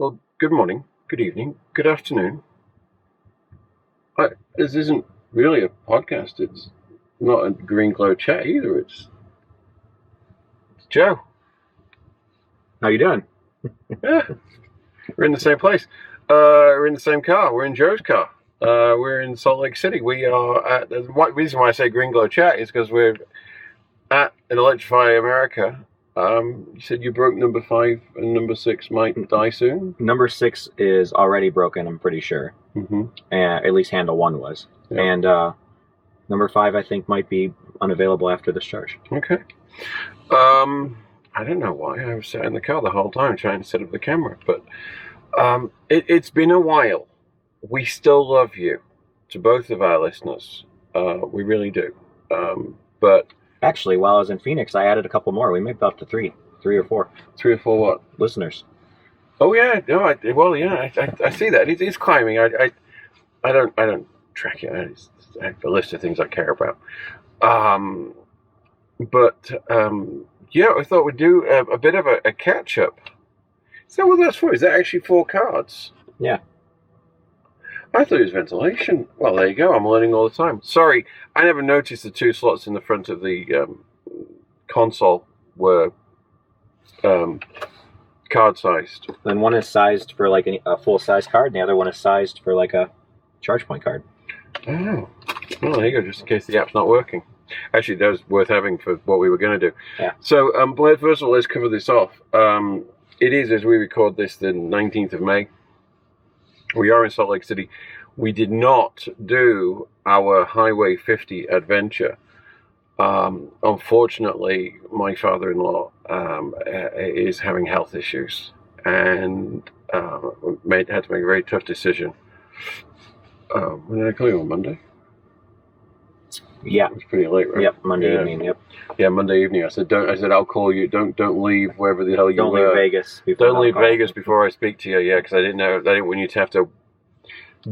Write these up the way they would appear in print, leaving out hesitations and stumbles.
Well, good morning, good evening, good afternoon. This isn't really a podcast. It's not a green glow chat either. It's Joe. How you doing? Yeah, we're in the same place. We're in the same car. We're in Joe's car. We're in Salt Lake City. We are at the reason why I say green glow chat is because we're at an Electrify America. You said you broke number 5 and number 6 might die soon. Number 6 is already broken, I'm pretty sure. Mm-hmm. At least handle 1 was. Yeah. And number 5, I think, might be unavailable after this charge. Okay. I don't know why I was sat in the car the whole time trying to set up the camera, but it's been a while. We still love you, to both of our listeners. We really do. But actually, while I was in Phoenix, I added a couple more. We made up to 3 or 4. 3 or 4 what? Listeners. Oh yeah, no. I see that. It's climbing. I don't track it. I have a list of things I care about. Yeah, I thought we'd do a bit of a catch up. Is that what that's for? Is that actually 4 cards? Yeah. I thought it was ventilation. Well, there you go. I'm learning all the time. Sorry, I never noticed the 2 slots in the front of the console were card sized. And one is sized for like a full size card, and the other one is sized for like a charge point card. Oh, well, there you go. Just in case the app's not working. Actually, that was worth having for what we were going to do. Yeah. So, first of all, let's cover this off. It is, as we record this, the 19th of May. We are in Salt Lake City. We did not do our Highway 50 adventure. Unfortunately, my father-in-law is having health issues and had to make a very tough decision. When did I call you, on Monday? Yeah. It was pretty late, right? Yep, Monday evening, yep. Yeah, Monday evening. I said, I'll call you. Don't leave wherever the hell you Don't were. leave Vegas. Don't leave Vegas before I speak to you, yeah, because I didn't want you to have to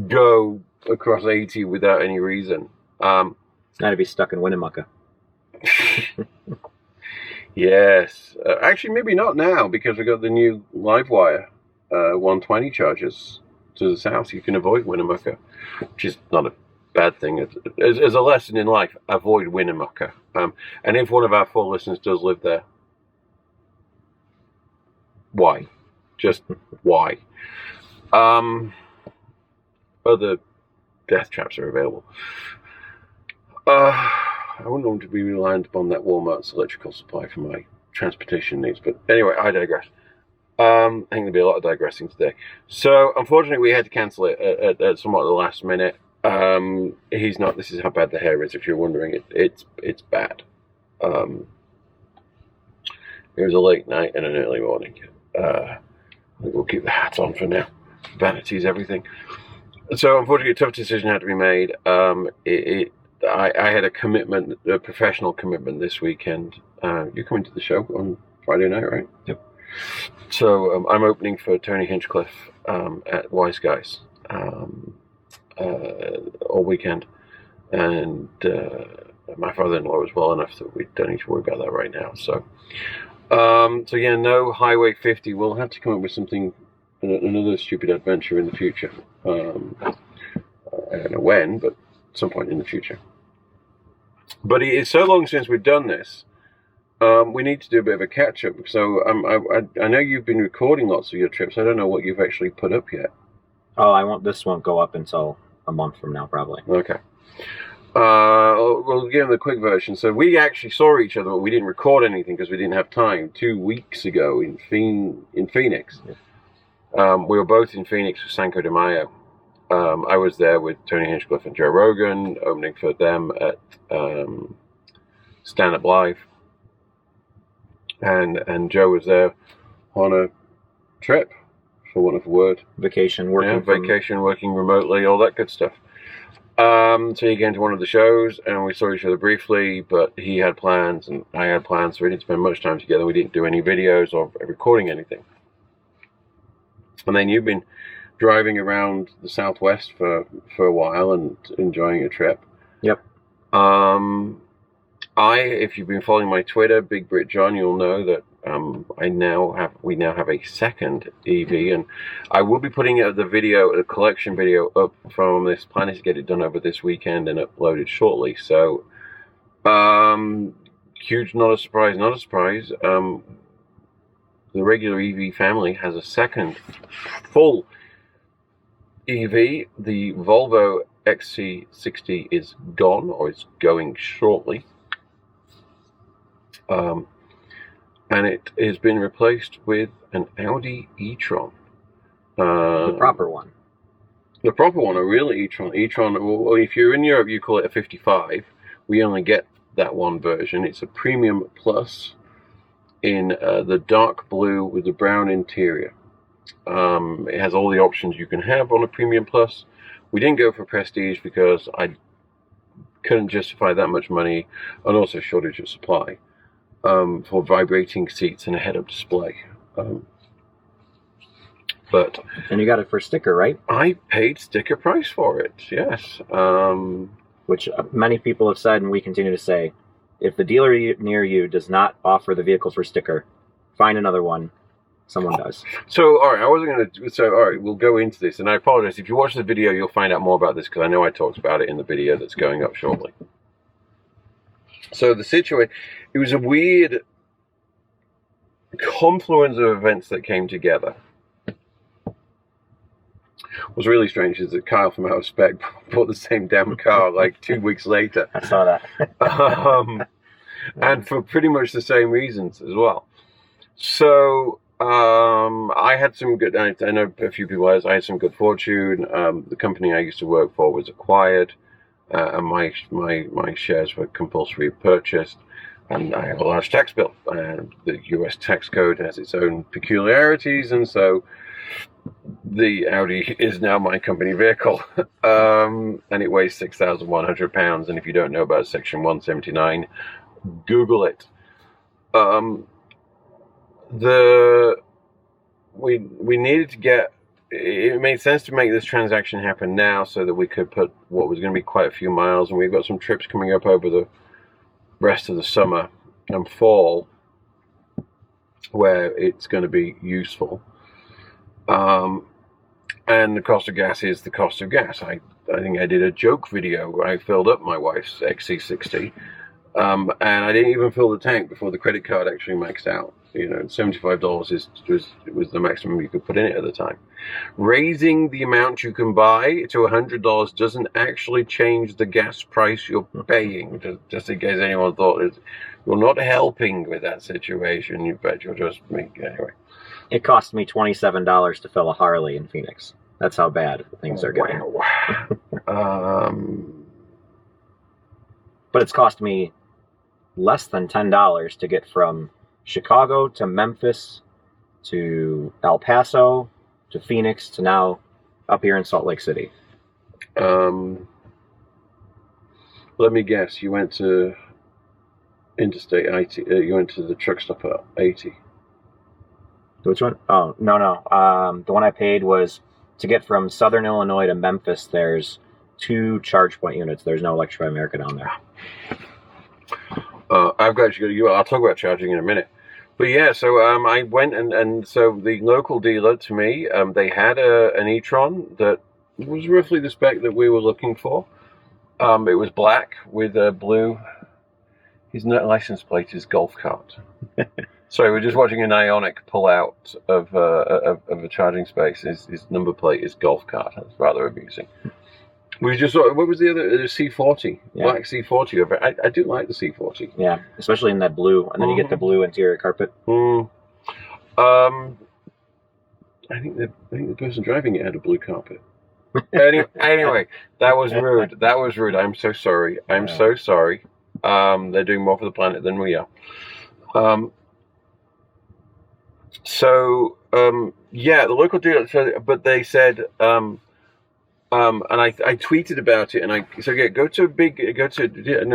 go across 80 without any reason. Not to be stuck in Winnemucca. Yes. Actually, maybe not now, because we got the new Livewire 120 charges to the south. You can avoid Winnemucca, which is not a bad thing. As a lesson in life, avoid Winnemucca. And if one of our 4 listeners does live there, why? Just why? Other death traps are available. I wouldn't want to be reliant upon that Walmart's electrical supply for my transportation needs. But anyway, I digress. I think there'll be a lot of digressing today. So, unfortunately, we had to cancel it at somewhat the last minute. He's not. This is how bad the hair is. If you're wondering, it's bad. It was a late night and an early morning. I think we'll keep the hats on for now. Vanity's everything. So, unfortunately, a tough decision had to be made. I had a commitment, a professional commitment this weekend. You're coming to the show on Friday night, right? Yep. So I'm opening for Tony Hinchcliffe at Wise Guys all weekend, and my father-in-law was well enough that we don't need to worry about that right now. So yeah, no Highway 50. We'll have to come up with something, another stupid adventure in the future. I don't know when, but at some point in the future. But it's so long since we've done this. We need to do a bit of a catch-up. So I know you've been recording lots of your trips. I don't know what you've actually put up yet. Oh, this won't go up until a month from now, probably. Okay. We'll give them the quick version. So we actually saw each other, but we didn't record anything because we didn't have time. 2 weeks ago in Phoenix. Yeah. We were both in Phoenix for Cinco de Mayo. I was there with Tony Hinchcliffe and Joe Rogan, opening for them at Stand Up Live. And Joe was there on a trip, for want of a word. Vacation, working remotely, all that good stuff. So he came to one of the shows, and we saw each other briefly, but he had plans, and I had plans, so we didn't spend much time together. We didn't do any videos or recording anything. And then you've been driving around the Southwest for a while and enjoying a trip. Yep. if you've been following my Twitter, Big Brit John, you'll know that we now have a second EV, and I will be putting the collection video up from this, planning to get it done over this weekend and uploaded shortly. So, huge, not a surprise. The regular EV family has a second full EV. The Volvo XC60 is gone, or is going shortly. And it has been replaced with an Audi e-tron. The proper one. The proper one, a real e-tron. Well, if you're in Europe, you call it a 55. We only get that one version. It's a Premium Plus in the dark blue with the brown interior. It has all the options you can have on a Premium Plus. We didn't go for Prestige because I couldn't justify that much money, and also shortage of supply. For vibrating seats and a head-up display. And you got it for sticker, right? I paid sticker price for it, yes. Which many people have said, and we continue to say, if the dealer near you does not offer the vehicle for sticker, find another one. Someone does. So, all right, I wasn't going to... So, all right, we'll go into this. And I apologize. If you watch the video, you'll find out more about this, because I know I talked about it in the video that's going up shortly. So the situation, it was a weird confluence of events that came together. What's really strange is that Kyle from Out of Spec bought the same damn car like 2 weeks later. I saw that. And for pretty much the same reasons as well. So I had some good, I know a few people I had some good fortune. The company I used to work for was acquired. And my shares were compulsory purchased, and I have a large tax bill. And the US tax code has its own peculiarities, and so the Audi is now my company vehicle. And it weighs 6,100 pounds. And if you don't know about Section 179, Google it. We needed to get. It made sense to make this transaction happen now so that we could put what was going to be quite a few miles, and we've got some trips coming up over the rest of the summer and fall where it's going to be useful. And the cost of gas is the cost of gas. I think I did a joke video where I filled up my wife's XC60, and I didn't even fill the tank before the credit card actually maxed out. You know, $75 was the maximum you could put in it at the time. Raising the amount you can buy to $100 doesn't actually change the gas price you're paying. Just in case anyone thought you're not helping with that situation. You bet you'll just make anyway. It cost me $27 to fill a Harley in Phoenix. That's how bad things are getting. Wow. But it's cost me less than $10 to get from Chicago to Memphis to El Paso to Phoenix to now up here in Salt Lake City. Let me guess. You went to Interstate 80. You went to the truck stop at 80. Which one? Oh, no. The one I paid was to get from Southern Illinois to Memphis. There's 2 charge point units. There's no Electrify America down there. I've got you. I'll talk about charging in a minute. But yeah, so I went and so the local dealer to me, they had an e-tron that was roughly the spec that we were looking for. It was black with a blue. His license plate is golf cart. Sorry, we're just watching an Ionic pull out of a charging space. His number plate is golf cart. That's rather amusing. We just saw, what was the other? The C40, yeah. Black C40. I do like the C40. Yeah, especially in that blue, and then you get the blue interior carpet. I think the person driving it had a blue carpet. Anyway, that was rude. That was rude. I'm so sorry. I'm so sorry. They're doing more for the planet than we are. Yeah, the local dealer. But they said. And I tweeted about it, and I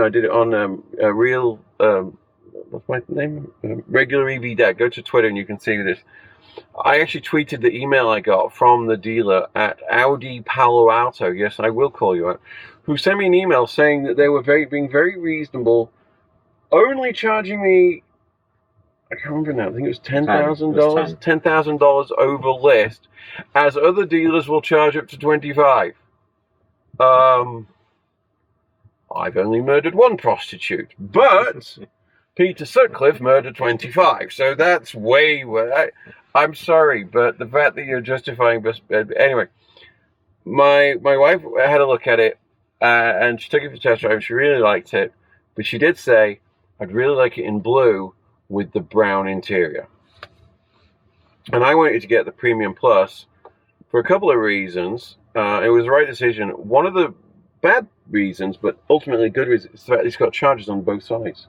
did it on real what's my name? Regular EV Dad. Go to Twitter and you can see this. I actually tweeted the email I got from the dealer at Audi Palo Alto. Yes, I will call you out. Who sent me an email saying that they were being very reasonable only charging me, I can't remember now, I think it was $10,000, $10,000 over list, as other dealers will charge up to 25. I've only murdered one prostitute, but Peter Sutcliffe murdered 25, so that's way. I'm sorry, but the fact that you're justifying. Anyway, my wife had a look at it, and she took it for a test drive. She really liked it, but she did say, "I'd really like it in blue with the brown interior." And I wanted to get the Premium Plus for a couple of reasons. It was the right decision. One of the bad reasons, but ultimately good reasons, is the fact it's got chargers on both sides.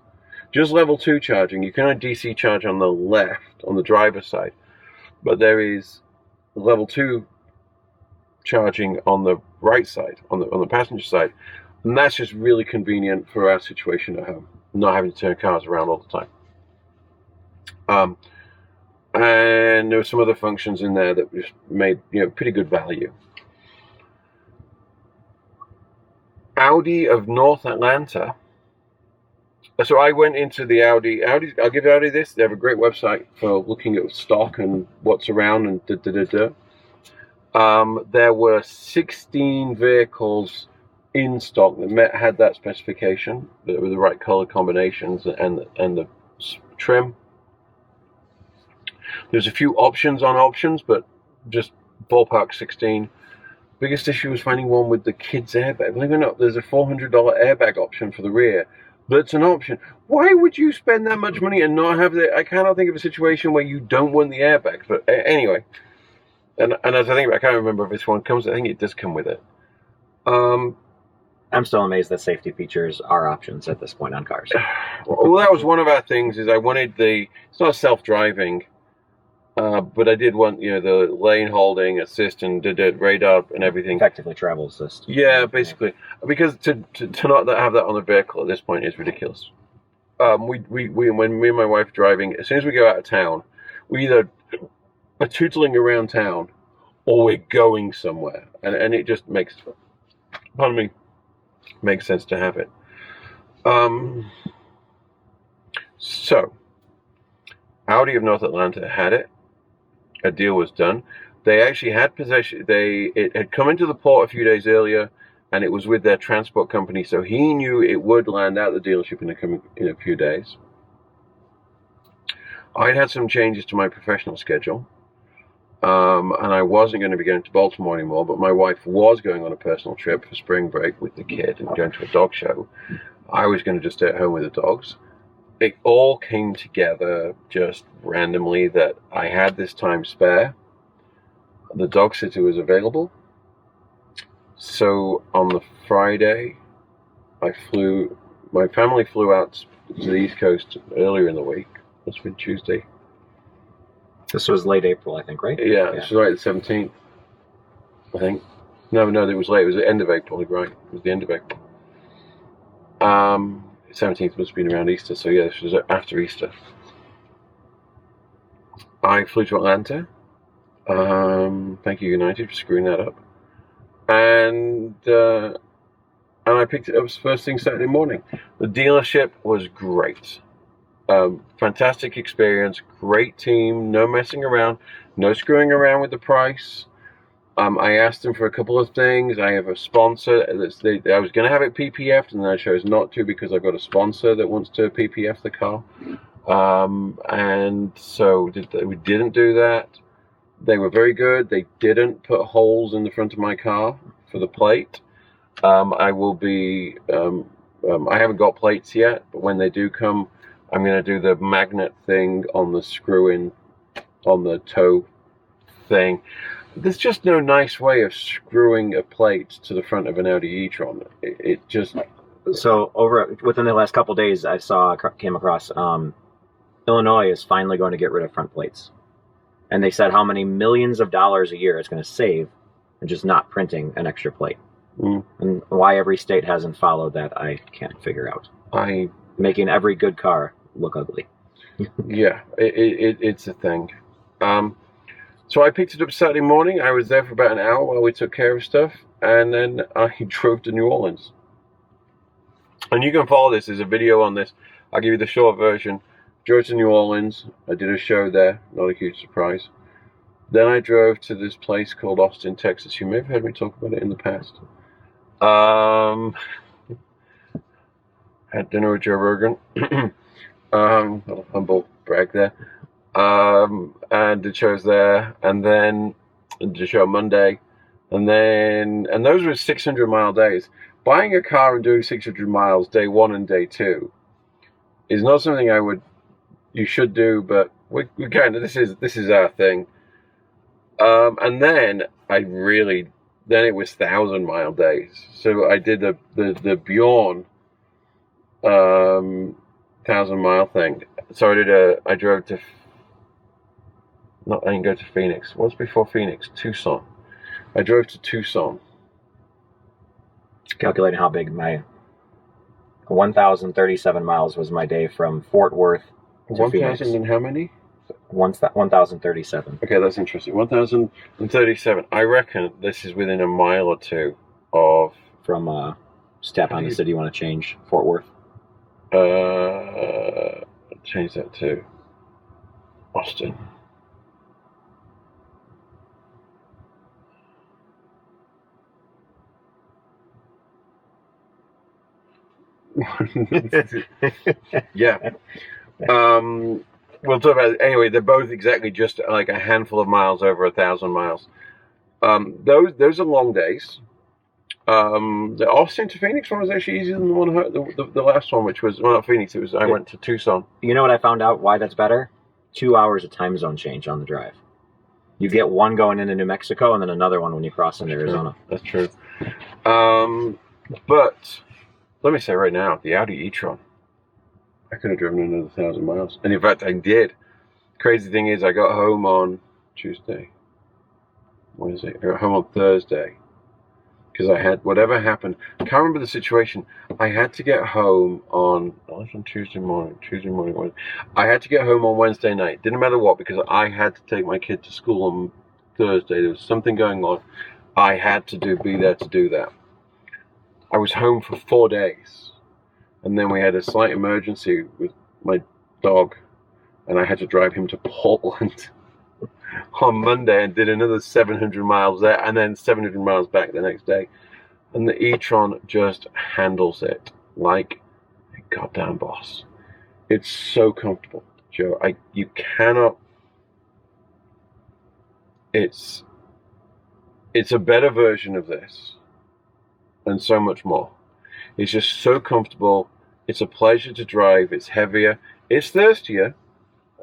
Just level 2 charging. You can only DC charge on the left, on the driver's side, but there is level 2 charging on the right side, on the passenger side, and that's just really convenient for our situation at home, not having to turn cars around all the time. And there were some other functions in there that just made pretty good value. Audi of North Atlanta. So I went into the Audi. I'll give Audi this. They have a great website for looking at stock and what's around and there were 16 vehicles in stock that had that specification, that were the right color combinations and the trim. There's a few options on options, but just ballpark 16. Biggest issue was finding one with the kids airbag. Believe it or not, there's a $400 airbag option for the rear. That's an option. Why would you spend that much money and not have the? I cannot think of a situation where you don't want the airbags. But anyway, and as I think, I can't remember if this one comes. I think it does come with it. I'm still amazed that safety features are options at this point on cars. Well, that was one of our things. Is I wanted it's not self-driving. But I did want, the lane holding assist and radar and everything. Effectively travel assist. Yeah, basically, because to not have that on the vehicle at this point is ridiculous. When me and my wife are driving, as soon as we go out of town, we either are tootling around town or we're going somewhere, and it just makes sense to have it. So Audi of North Atlanta had it. A deal was done. They actually had possession. It had come into the port a few days earlier, and it was with their transport company, so he knew it would land at the dealership in a few days. I'd had some changes to my professional schedule, and I wasn't going to be going to Baltimore anymore, but my wife was going on a personal trip for spring break with the kid and going to a dog show. I was going to just stay at home with the dogs. It all came together just randomly that I had this time spare. The dog sitter was available. So on the Friday, my family flew out to the East Coast earlier in the week. That's been Tuesday. This was late April, I think, right? Yeah, this was right the 17th, I think. No, it was late. It was the end of April, right? It was the end of April. 17th must have been around Easter, so yeah, this was after Easter. I flew to Atlanta. Thank you, United, for screwing that up. And I picked it up first thing Saturday morning. The dealership was great. Fantastic experience, great team, no messing around, no screwing around with the price. I asked them for a couple of things. I have a sponsor. I was going to have it PPF'd, and then I chose not to because I've got a sponsor that wants to PPF the car. And so we didn't do that. They were very good. They didn't put holes in the front of my car for the plate. I will be, I haven't got plates yet, but when they do come, I'm going to do the magnet thing on the screw-in, on the toe thing. There's just no nice way of screwing a plate to the front of an Audi e-tron. It just... So within the last couple of days, came across Illinois is finally going to get rid of front plates. And they said how many millions of dollars a year it's going to save and just not printing an extra plate. And why every state hasn't followed that, I can't figure out. Making every good car look ugly. Yeah, it's a thing. So I picked it up Saturday morning. I was there for about an hour while we took care of stuff, and then I drove to New Orleans. And you can follow this. There's a video on this. I'll give you the short version. Drove to New Orleans. I did a show there. Not a huge surprise. Then I drove to this place called Austin, Texas. You may have heard me talk about it in the past. Had dinner with Joe Rogan. Little humble brag there. And did shows there. And then did a show on Monday. And those were 600-mile days. Buying a car and doing 600 miles day 1 and day 2 is not something you should do, but we kind of, this is our thing. And then it was 1,000-mile days. So I did the Bjorn 1,000-mile thing. So I didn't go to Phoenix. What's before Phoenix? Tucson. I drove to Tucson. Calculating how big my 1,037 miles was my day from Fort Worth to 1,000 Phoenix. and how many? 1,037. Okay, that's interesting. 1,037. I reckon this is within a mile or two of... From, just tap on the city you want to change. Fort Worth. Change that to Austin. Yeah. We'll talk about it. Anyway, they're both exactly just like a handful of miles over 1,000 miles. Those are long days. The Austin to Phoenix one was actually easier than the last one, which was, well, not Phoenix, I went to Tucson. You know what I found out why that's better? 2 hours of time zone change on the drive. You get one going into New Mexico and then another one when you cross into Arizona. That's true. But let me say right now, the Audi e-tron, I could have driven another 1,000 miles. And in fact, I did. Crazy thing is, I got home on Tuesday. Wednesday. I got home on Thursday. Because I had, whatever happened, I can't remember the situation. I had to get home on Tuesday morning. I had to get home on Wednesday night. Didn't matter what, because I had to take my kid to school on Thursday. There was something going on. I had to be there to do that. I was home for 4 days. And then we had a slight emergency with my dog. And I had to drive him to Portland on Monday and did another 700 miles there and then 700 miles back the next day. And the e-tron just handles it like a goddamn boss. It's so comfortable, Joe. You cannot... It's a better version of this and so much more. It's just so comfortable. It's a pleasure to drive. It's heavier. It's thirstier.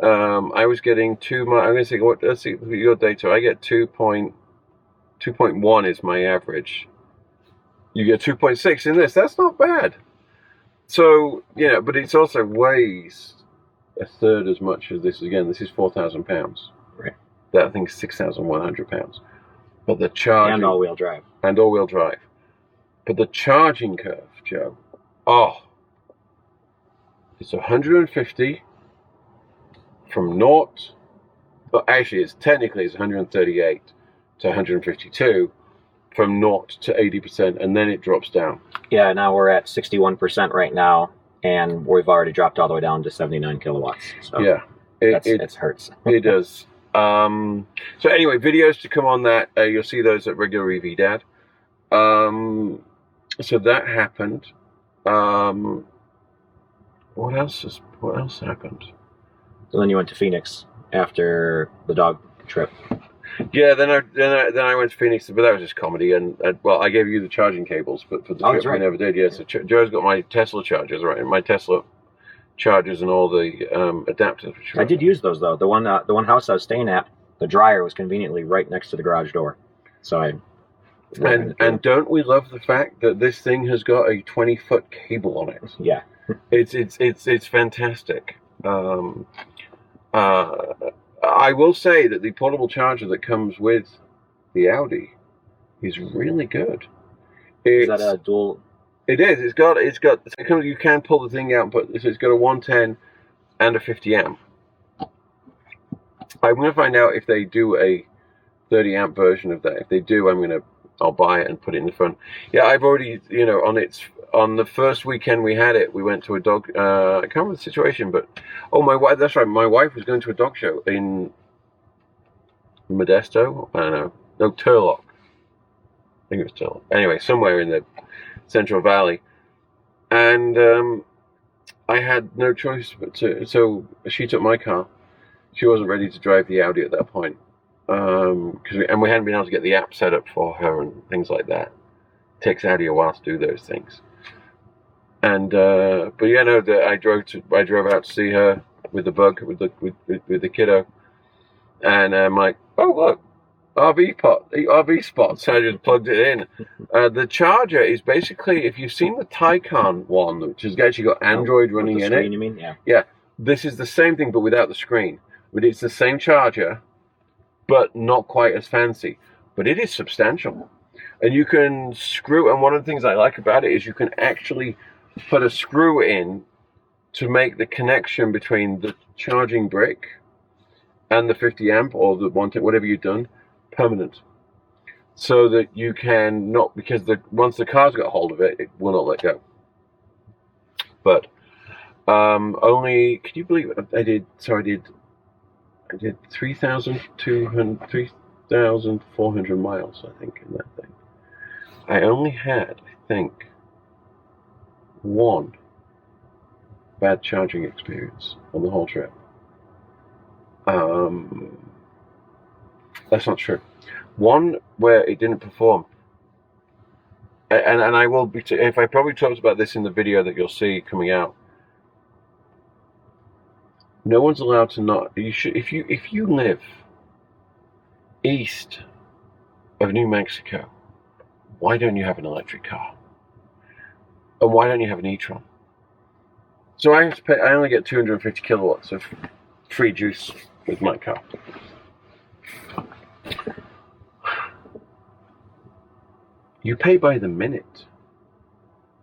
I was getting 2 miles. I'm going to say, let's see your data. I get 2.1 is my average. You get 2.6 in this. That's not bad. So, yeah, but it also weighs a third as much as this. Again, this is 4,000 pounds. Right. That thing's 6,100 pounds. But the charging... And all-wheel drive. And all-wheel drive. But the charging curve, Joe, it's 150 from naught. Well, actually, it's 138 to 152 from naught to 80%, and then it drops down. Yeah, now we're at 61% right now, and we've already dropped all the way down to 79 kilowatts. So yeah, it hurts. It does. So anyway, videos to come on that. You'll see those at Regular EV Dad. So that happened. What else happened? So then you went to Phoenix after the dog trip. Yeah, then I went to Phoenix, but that was just comedy. And well, I gave you the charging cables, but for the trip right. we never did. Yeah, so Joe's got my Tesla chargers, right? And my Tesla chargers and all the adapters. I did use those though. The one house I was staying at, the dryer was conveniently right next to the garage door. So And don't we love the fact that this thing has got a 20-foot cable on it? Yeah, it's fantastic. I will say that the portable charger that comes with the Audi is really good. Is that a dual? It is. It's got. You can pull the thing out, but it's got a 110 and a 50 amp. I'm going to find out if they do a 30 amp version of that. If they do, I'm going to I'll buy it and put it in the front. Yeah, I've already, you know, on the first weekend we had it, we went to a dog. I can't remember the situation, but my wife. That's right. My wife was going to a dog show in Modesto. I don't know. No, Turlock. I think it was Turlock. Anyway, somewhere in the Central Valley, and I had no choice but to. So she took my car. She wasn't ready to drive the Audi at that point, because we hadn't been able to get the app set up for her and things like that. It takes Audi a while to do those things. And but yeah, no, I drove out to see her with the bug with the kiddo, and I'm like, oh look, RV spot. So I just plugged it in. The charger is basically, if you've seen the Taycan one, which has actually got Android running in it. You mean? Yeah. Yeah. This is the same thing, but without the screen. But it's the same charger, but not quite as fancy. But it is substantial, and you can screw. And one of the things I like about it is you can actually put a screw in to make the connection between the charging brick and the 50 amp or the whatever you've done permanent, so that you can not, because once the car's got hold of it, it will not let go. But only, can you believe it? I did 3,400 miles, I think, in that thing. I only had, I think, one bad charging experience on the whole trip. That's not true. One where it didn't perform. And I will be, if I probably talked about this in the video that you'll see coming out. No one's allowed to not. You should, if you live east of New Mexico, why don't you have an electric car? And why don't you have an e-tron? So I have to pay. I only get 250 kilowatts of free juice with my car. You pay by the minute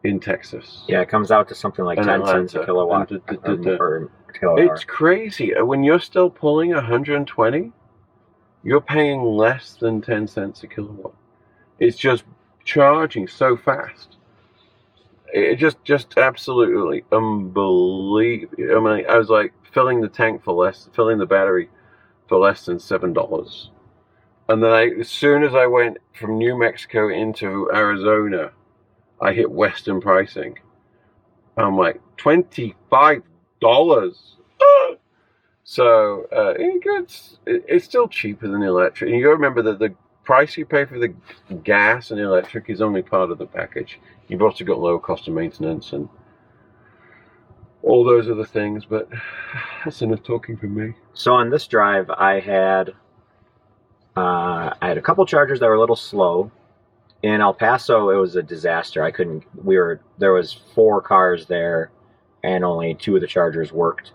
in Texas. Yeah, it comes out to something like 10 cents a kilowatt. Or kilowatt hour. It's crazy. When you're still pulling 120, you're paying less than 10 cents a kilowatt. It's just charging so fast. It just absolutely unbelievable. I mean, I was like filling the battery for less than $7. And then as soon as I went from New Mexico into Arizona, I hit Western pricing. I'm like, $25. So it's still cheaper than the electric. And you got to remember that the price you pay for the gas and the electric is only part of the package. You've also got lower cost of maintenance and all those other things. But that's enough talking for me. So on this drive, I had a couple chargers that were a little slow. In El Paso, it was a disaster. There was 4 cars there, and only 2 of the chargers worked.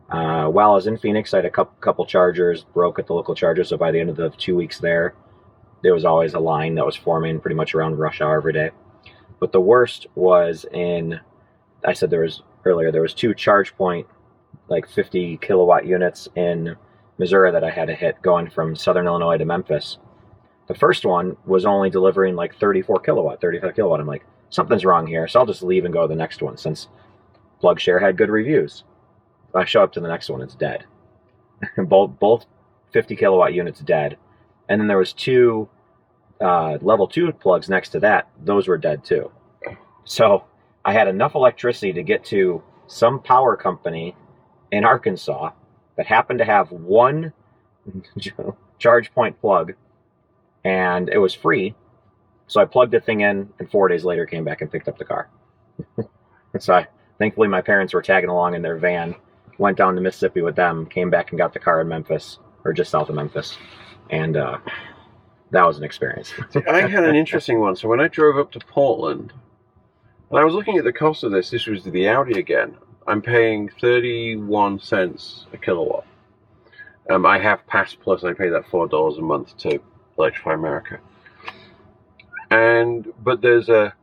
While I was in Phoenix, I had a couple chargers broke at the local charger, so by the end of the 2 weeks there was always a line that was forming pretty much around rush hour every day. But the worst was I said there was 2 charge point, like 50 kilowatt units in Missouri that I had to hit going from Southern Illinois to Memphis. The first one was only delivering like 35 kilowatt. I'm like, something's wrong here, so I'll just leave and go to the next one since PlugShare had good reviews. I show up to the next one, it's dead. both 50 kilowatt units dead. And then there was 2 level 2 plugs next to that. Those were dead too. So I had enough electricity to get to some power company in Arkansas that happened to have one charge point plug, and it was free. So I plugged the thing in, and 4 days later came back and picked up the car. So thankfully my parents were tagging along in their van, went down to Mississippi with them, came back and got the car in Memphis, or just south of Memphis. And that was an experience. I had an interesting one. So when I drove up to Portland, and I was looking at the cost of this was the Audi again. I'm paying 31 cents a kilowatt. I have Pass Plus. I pay that $4 a month to Electrify America. But there's a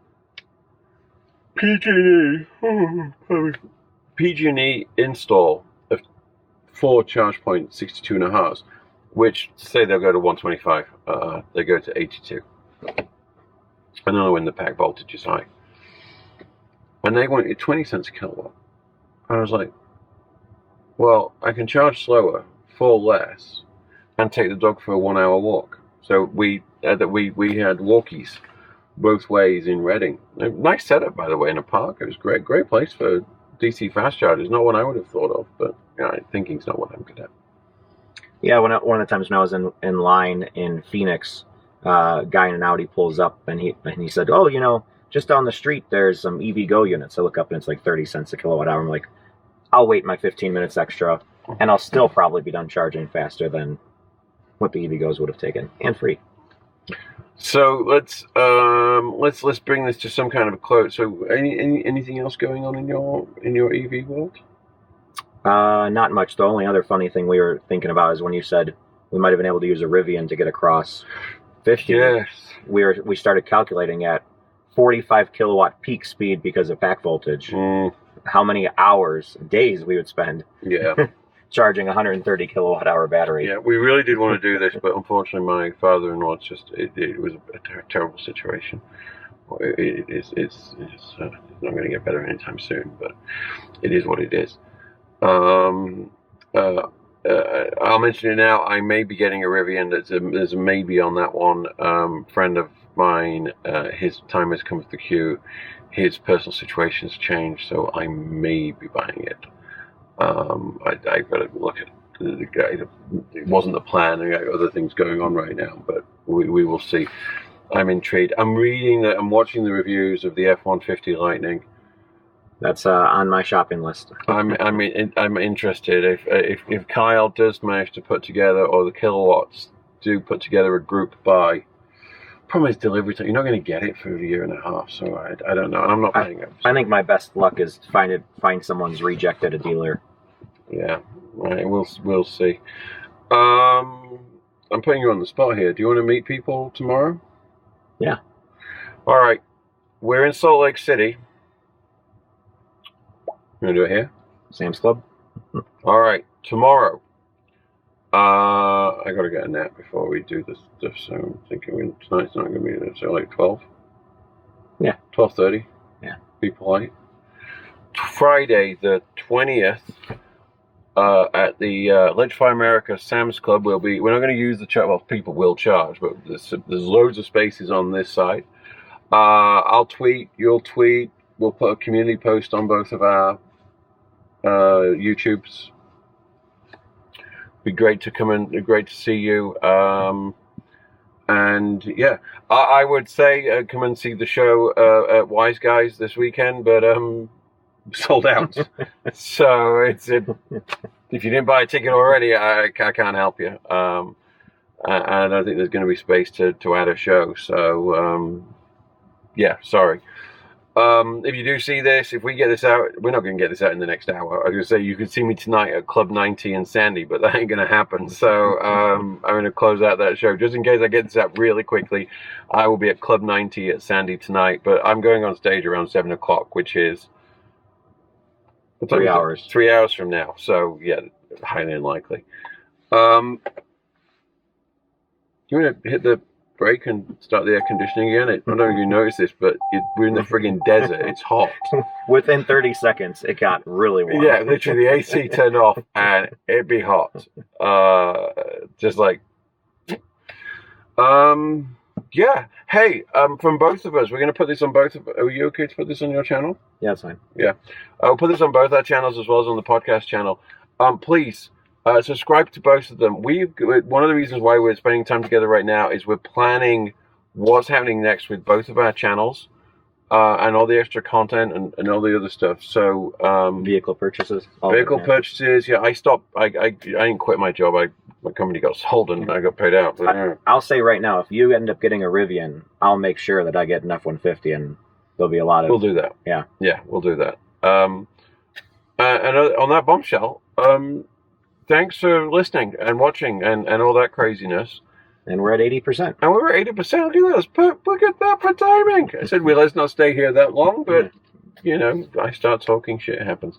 PG&E install of 4 charge point 62.5s, which say they'll go to 125. They go to 82. And then when the pack voltage is high. And they wanted 20 cents a kilowatt. I was like, well, I can charge slower for less and take the dog for a 1 hour walk. So we had walkies both ways in Reading. A nice setup, by the way, in a park. It was great place for DC fast chargers. Not one I would have thought of, but thinking's not what I'm good at. Yeah, one of the times when I was in line in Phoenix, guy in an Audi pulls up and he said, "Oh, just down the street there's some EVgo units." I look up and it's like 30 cents a kilowatt hour. I'm like, I'll wait my 15 minutes extra, and I'll still probably be done charging faster than what the EVgos would have taken, and free. So let's bring this to some kind of a close. So anything else going on in your EV world? Not much. The only other funny thing we were thinking about is when you said we might have been able to use a Rivian to get across 50. Yes. We started calculating at 45 kilowatt peak speed because of pack voltage. How many days we would spend charging a 130 kilowatt hour battery. Yeah, we really did want to do this, but unfortunately my father-in-law, it was a terrible situation. It's not going to get better anytime soon, but it is what it is. I'll mention it now. I may be getting a Rivian. There's a maybe on that one. Friend of mine, his time has come with the queue. His personal situation's changed, so I may be buying it. I've got to look at the guy. It wasn't the plan. I got other things going on right now, but we will see. I'm intrigued. I'm watching the reviews of the F-150 Lightning. That's on my shopping list. I'm interested. If Kyle does manage to put together, or the Kilowatts do put together a group buy. Problem is delivery time. You're not going to get it for a year and a half, so I don't know. And I'm not paying it. I think my best luck is find someone's rejected a dealer. Yeah, right. We'll see. I'm putting you on the spot here. Do you want to meet people tomorrow? Yeah. All right. We're in Salt Lake City. You want to do it here? Sam's Club. All right. Tomorrow. I got to get a nap before we do this stuff, so I'm thinking tonight's not going to be there. So like 12? Yeah. 12:30? Yeah. Be polite. Friday the 20th at the Electrify America Sam's Club. We're not going to use the charge. Well, people will charge, but there's loads of spaces on this side. I'll tweet. You'll tweet. We'll put a community post on both of our YouTubes. Be great to come in. Great to see you. And yeah, I would say come and see the show at Wise Guys this weekend, but sold out. So if you didn't buy a ticket already, I can't help you. And I don't think there's going to be space to add a show. So yeah, sorry. If you do see this, if we get this out, we're not going to get this out in the next hour. I was going to say you could see me tonight at Club 90 in Sandy, but that ain't going to happen. So I'm going to close out that show. Just in case I get this out really quickly, I will be at Club 90 at Sandy tonight, but I'm going on stage around 7 o'clock, which is 3 hours. 3 hours from now. So yeah, highly unlikely. You want to hit the break and start the air conditioning again? I don't know if you noticed this, but we're in the friggin' desert. It's hot. Within 30 seconds, it got really warm. Yeah, literally the AC turned off and it'd be hot. Just like, yeah. Hey, from both of us, we're going to put this on both of. Are you okay to put this on your channel? Yeah, that's fine. Yeah, I'll put this on both our channels as well as on the podcast channel. Please. Subscribe to both of them. One of the reasons why we're spending time together right now is we're planning what's happening next with both of our channels, and all the extra content and all the other stuff. So vehicle purchases. Purchases. Yeah, I stopped. I didn't quit my job. My company got sold and I got paid out. But, I'll say right now, if you end up getting a Rivian, I'll make sure that I get an F-150, and there'll be a lot of. We'll do that. Yeah, we'll do that. And on that bombshell. Thanks for listening and watching and all that craziness. And we're at 80%. And we're at 80%. Look at us. Look at that for timing. I said, well, let's not stay here that long, but, I start talking, shit happens.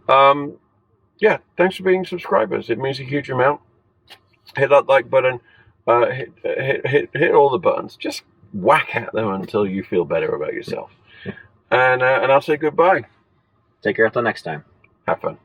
Yeah, thanks for being subscribers. It means a huge amount. Hit that like button. Hit all the buttons. Just whack at them until you feel better about yourself. And I'll say goodbye. Take care until next time. Have fun.